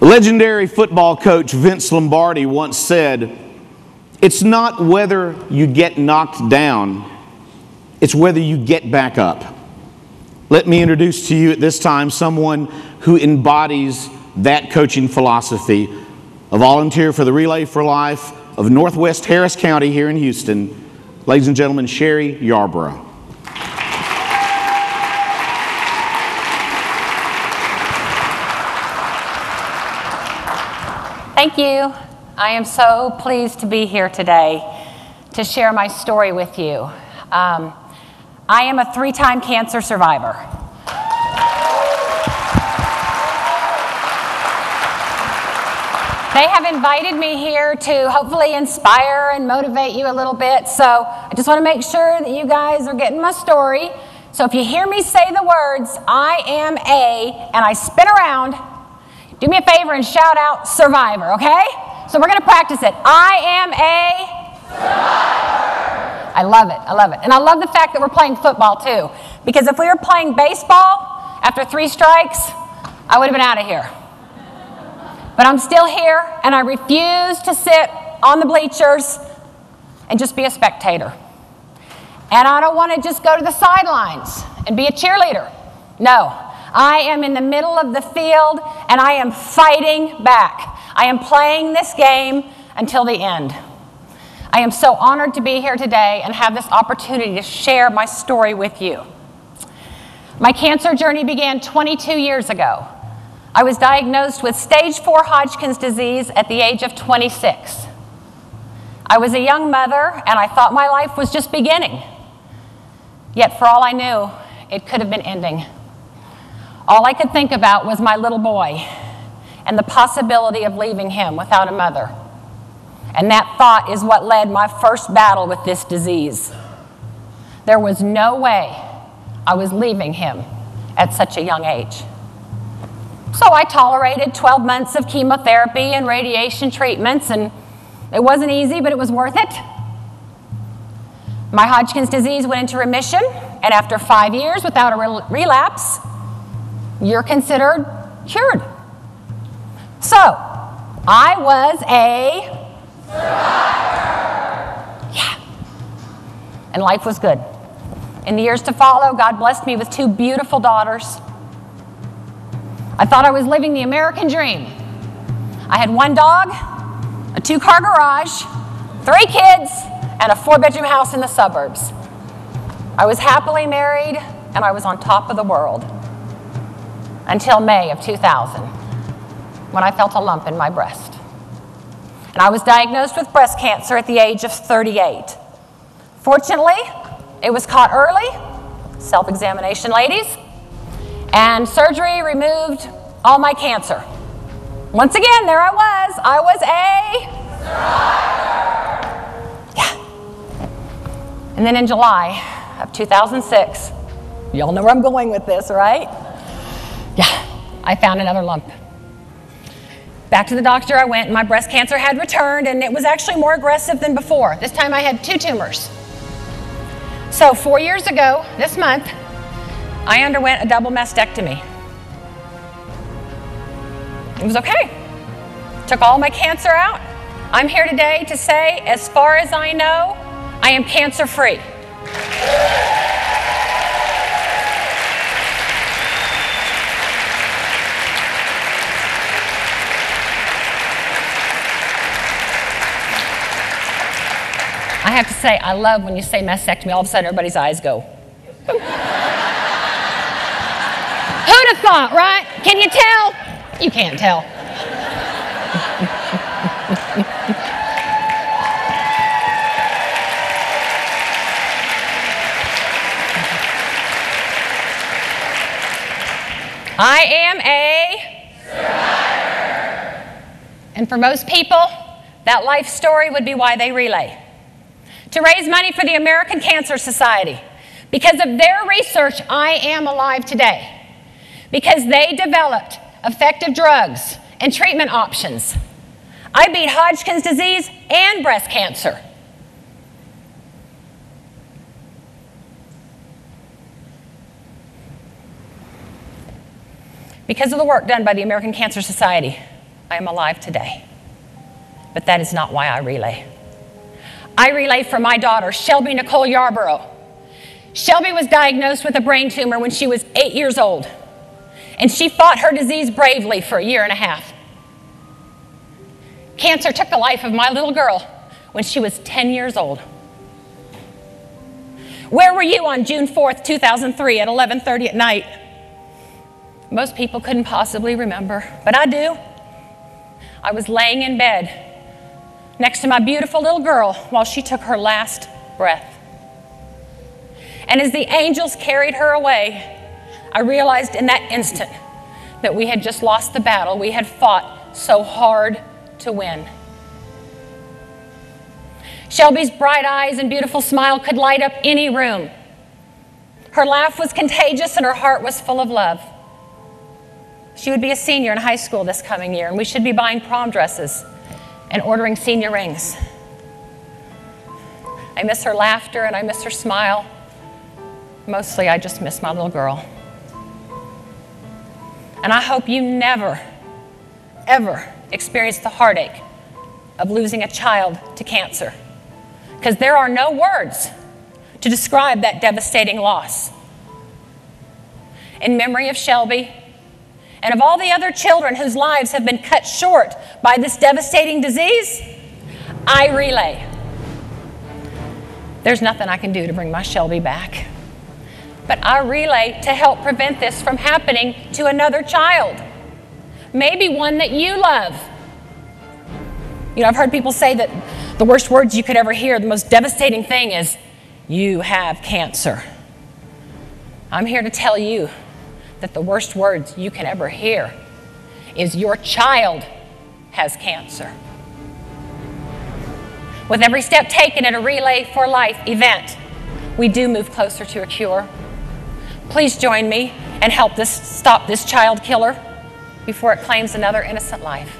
Legendary football coach Vince Lombardi once said, "It's not whether you get knocked down, it's whether you get back up." Let me introduce to you at this time someone who embodies that coaching philosophy, a volunteer for the Relay for Life of Northwest Harris County here in Houston. Ladies and gentlemen, Sherri Yarbrough. Thank you. I am so pleased to be here today to share my story with you. I am a 3-time cancer survivor. They have invited me here to hopefully inspire and motivate you a little bit, so I just want to make sure that you guys are getting my story. So if you hear me say the words, "I am a," and I spin around, do me a favor and shout out "survivor," okay? So we're going to practice it. I am a survivor. I love it. I love it. And I love the fact that we're playing football too, because if we were playing baseball, after 3 strikes, I would have been out of here. But I'm still here, and I refuse to sit on the bleachers and just be a spectator. And I don't want to just go to the sidelines and be a cheerleader. No, I am in the middle of the field, and I am fighting back. I am playing this game until the end. I am so honored to be here today and have this opportunity to share my story with you. My cancer journey began 22 years ago. I was diagnosed with stage 4 Hodgkin's disease at the age of 26. I was a young mother, and I thought my life was just beginning. Yet for all I knew, it could have been ending. All I could think about was my little boy and the possibility of leaving him without a mother. And that thought is what led my first battle with this disease. There was no way I was leaving him at such a young age. So I tolerated 12 months of chemotherapy and radiation treatments, and it wasn't easy, but it was worth it. My Hodgkin's disease went into remission, and after 5 years without a relapse, you're considered cured. So, I was a survivor. Yeah. And life was good. In the years to follow, God blessed me with 2 beautiful daughters. I thought I was living the American dream. I had 1 dog, a 2-car garage, 3 kids, and a 4-bedroom house in the suburbs. I was happily married, and I was on top of the world. Until May of 2000, when I felt a lump in my breast. And I was diagnosed with breast cancer at the age of 38. Fortunately, it was caught early, self-examination, ladies, and surgery removed all my cancer. Once again, there I was a survivor. Yeah. And then in July of 2006, y'all know where I'm going with this, right? Yeah, I found another lump. Back to the doctor I went, and my breast cancer had returned, and it was actually more aggressive than before. This time I had 2 tumors. So 4 years ago, this month, I underwent a double mastectomy. It was okay. Took all my cancer out. I'm here today to say, as far as I know, I am cancer-free. I have to say, I love when you say mastectomy, all of a sudden everybody's eyes go. Who'd have thought, right? Can you tell? You can't tell. I am a survivor. And for most people, that life story would be why they relay. To raise money for the American Cancer Society. Because of their research, I am alive today. Because they developed effective drugs and treatment options. I beat Hodgkin's disease and breast cancer. Because of the work done by the American Cancer Society. I am alive today. But that is not why I relay. I relay for my daughter, Shelby Nicole Yarbrough. Shelby was diagnosed with a brain tumor when she was 8 years old, and she fought her disease bravely for a year and a half. Cancer took the life of my little girl when she was 10 years old. Where were you on June 4th, 2003 at 11:30 at night? Most people couldn't possibly remember, but I do. I was laying in bed next to my beautiful little girl while she took her last breath. And as the angels carried her away, I realized in that instant that we had just lost the battle we had fought so hard to win. Shelby's bright eyes and beautiful smile could light up any room. Her laugh was contagious and her heart was full of love. She would be a senior in high school this coming year, and we should be buying prom dresses and ordering senior rings. I miss her laughter and I miss her smile. Mostly, I just miss my little girl. And I hope you never, ever experience the heartache of losing a child to cancer, because there are no words to describe that devastating loss. In memory of Shelby and of all the other children whose lives have been cut short by this devastating disease, I relay. There's nothing I can do to bring my Shelby back, but I relay to help prevent this from happening to another child, maybe one that you love. You know, I've heard people say that the worst words you could ever hear, the most devastating thing is, "You have cancer." I'm here to tell you that the worst words you can ever hear is, "Your child has cancer." With every step taken at a Relay for Life event, we do move closer to a cure. Please join me and help stop this child killer before it claims another innocent life.